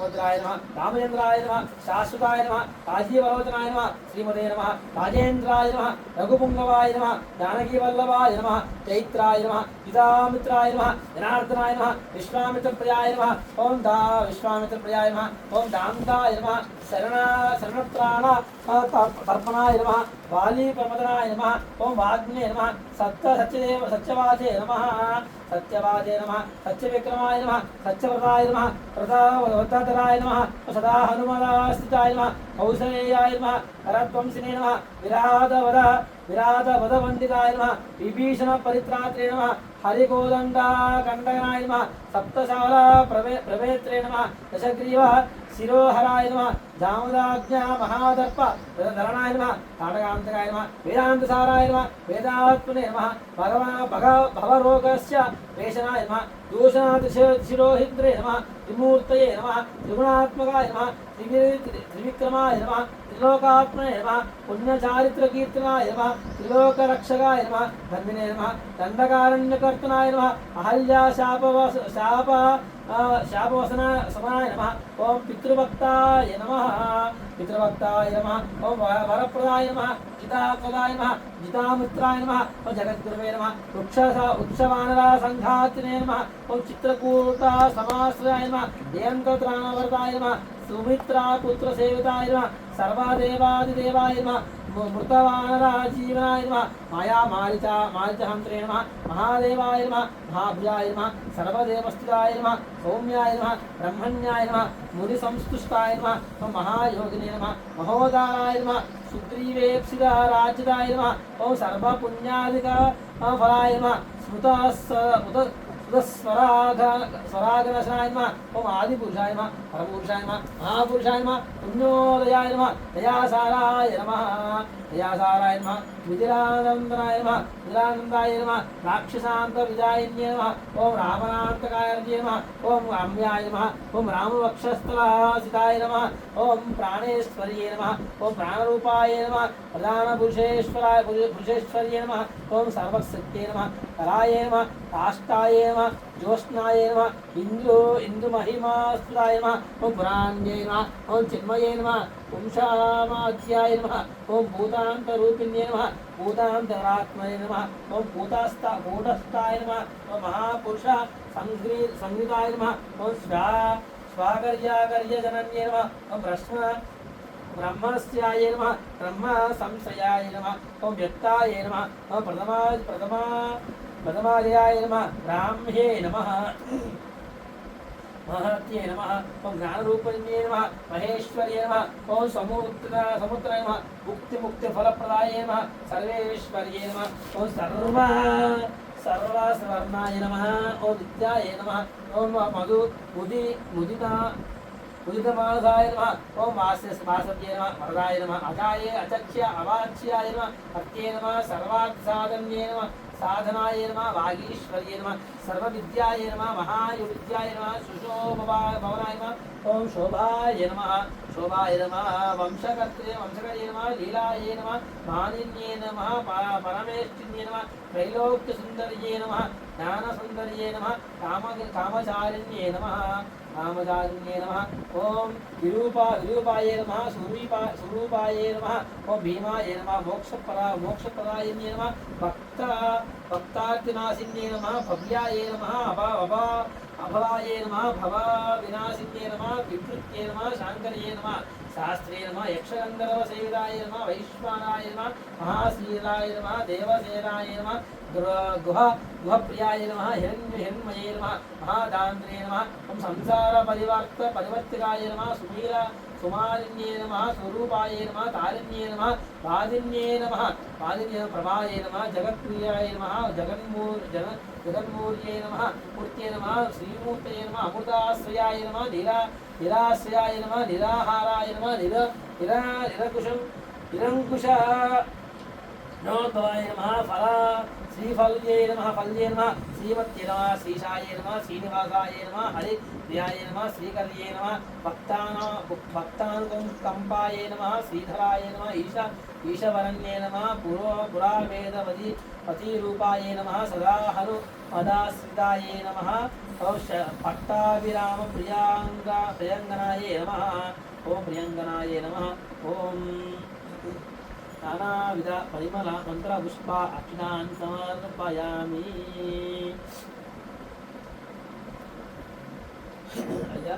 वीरभद्राय नमः रामचंद्राय नमः शाश्वताय नमः राजीवलोचनाय नमः श्रीमते नमः राजेन्द्राय नमः रघुपुंगवाय नमः जानकीवल्लभाय नमः चैत्राय नमः पितामित्राय नमः जनार्दनाय नमः विश्वामित्रप्रियाय नमः ओम दा विश्वामित्रप्रियाय नमः ओम दान्ताय नमः शरणत्राण तर्पणाय नमः वाली प्रमदनाय नमः ओम वाग्ने नमः सत्यवाचे नमः सत्यवाचे नमः सत्यविक्रमाय नमः सत्यव्रताय नमः व्रताधराय नमः सदा हनुमदास्थिताय नमः कौसलेयाय नमः करध्वंसिने नमः विराधवदवन्दिताय नमः विभीषण परित्रात्रे नमः हरिकोदण्डा कंडनाय नमः सप्तशाला प्रवेत्रे नमः दशग्रीव शिरोहराय नमः जामदाज्ञा महादर्प धरणाय नमः ताटकान्तकाय नमः वेदान्तसाराय नमः वेदात्मने नमः भवरोगस्य वेशनाय नमः दूषणातिशिरोहिन्द्रे नमः त्रिमूर्तये नमः त्रिगुणात्मकाय नमः त्रिविक्रमाय नमः त्रिलोकात्मने नमः पुण्यचारित्रकीर्तनाय नमः त्रिलोकरक्षकाय नमः धन्विने नमः दण्डकारण्यकर्तनाय नमः अहल्या शापवसनाय नमः ओम पितृभक्ताय नमः ओम वरप्रदाय नमः जिताप्रदाय नमः जितामित्राय नमः ओम जगद्गुरुवे नमः वृक्षवानरा संघातिने नमः ओम चित्रकूटा समाश्रयाय नमः जयन्तत्राणवरदाय नमः सुमित्रा पुत्र सेविताय नमः सर्वदेवादिदेवाय नमः मृतवानराजीवनाय नमः माया मारिचहंत्रे नमः महादेवाय नमः महाभुजाय नमः सर्वदेवस्थिताय नमः सौम्याय नमः ब्रह्मण्याय नमः मुनिसंस्तुष्टाय नमः महायोगिने नमः महोदाराय नमः सुग्रीवेप्सिता राज्यदाय नमः ओम सर्वपुण्यादिक फलाय नमः स्वरागनशनाय नमः ओम आदिपुरुषाय नमः परमपुरुषाय नमः महापुरुषाय नमः पुण्योदयाय नमः दयासाराय नमः मिथिलानंदनाय नमः मिथिलानंदाय नमः राक्षसान्तविदायिन्ये नमः ओम रामनान्तकाय नमः ओम रम्याय नमः ओम रामवक्षस्थलासिताय नमः ओम प्राणेश्वर्ये नमः ओम प्राणरूपाय नमः प्रधानपुरुषेश्वर्ये नमः ओम सर्वशक्त्यै नमः कराय नमः काष्ठाय नमः ज्योत्स्नाय नमः इंदुमहिमास्फुटाय नमः ओम पुराण्ये नमः ओम चिन्मये नमः पुंसामाध्याय नमः ओम भूतान्तरूपिण्ये नमः भूतान्तरात्मने नमः ओम कूटस्थाय नमः ओम महापुरुष संहिताय नमः ओम स्वागर्यागर्यजनन्ये नमः ओम ब्रह्मस्याय नमः ब्रह्म संशयाय नमः ओम व्यक्ताय नमः ओम प्रथमादयाय नमः ब्राह्म्ये नमः महत्ये नमः ओम ज्ञानरूपिण्ये नमः महेश्वर्ये नमः ओम समुद्राय नमः मुक्तिफलप्रदाय नमः सर्वेश्वर्ये नमः ओम सर्वस्वर्णाय नमः ओम विद्याय नमः ओम मुदितमानसाय नमः ओम वासव्ये नमः वरदाय नमः अजाये अचक्ष्य अवाच्याय नमः भक्त्ये नमः सर्वार्थसाधन्ये नमः साधनाय नमः वागीश्वर्ये नमः सर्वविद्याय नमः महायुविद्याय नमः सुशोभवाय नमः ओम शोभाय नमः वंशकर्त्रे नमः लीलाये नमः मानिन्ये नमः परमेष्टिन्ये नमः त्रैलोक्यसुन्दर्ये नमः ज्ञानसुन्दर्ये नमः कामचारिण्ये नमः ओम विरूपाय नमः स्वरूपाय नमः ओम भीमाय नमः मोक्षप्रदायिन्ये नमः भक्तार्तिनाशिन्ये नमः भव्याय नमः अभवाय नमः भवविनाशिन्ये नमः विकृत्ये नमः शाङ्कर्ये नमः शास्त्रे नमः यक्षगन्धर्वसेविताय नमः वैश्वानाय नमः महाशीलाय नमः देवसेनाय नमः गुहप्रियाय नमः हिरण्मये नमः महादान्त्रे नमः ओम संसार परिवर्तिकाय नमः सुमालिन्ये नमः स्वरूपाय नमः तारिण्ये नमः वादिन्ये नमः प्रभाय नमः जगत्प्रियाय नमः जगन्मूर्ये नमः मूर्त्ये नमः श्रीमूर्तये नमः अमृताश्रयाय नमः निराश्रयाय नमः निराहाराय नमः निरंकुश नमोद्भवाय नमः श्रीफल्ये नमः फल्ये नमः श्रीमत्ये नमः श्रीशाय नमः श्रीनिवासाय नमः हरिप्रियाय नमः श्रीकर्ये नमः भक्तानुकंपाय नमः श्रीधराय नमः ईशवरण्ये नमः पुरावेदवति पतिरूपाय नमः सदा हनुमदाश्रिताय नमः पट्टाभिराम प्रियंगनाये नमः ओम प्रियंगनाये नमः ओम नानाविध परिमल मंत्र पुष्प अक्षतानि समर्पयामि अय्या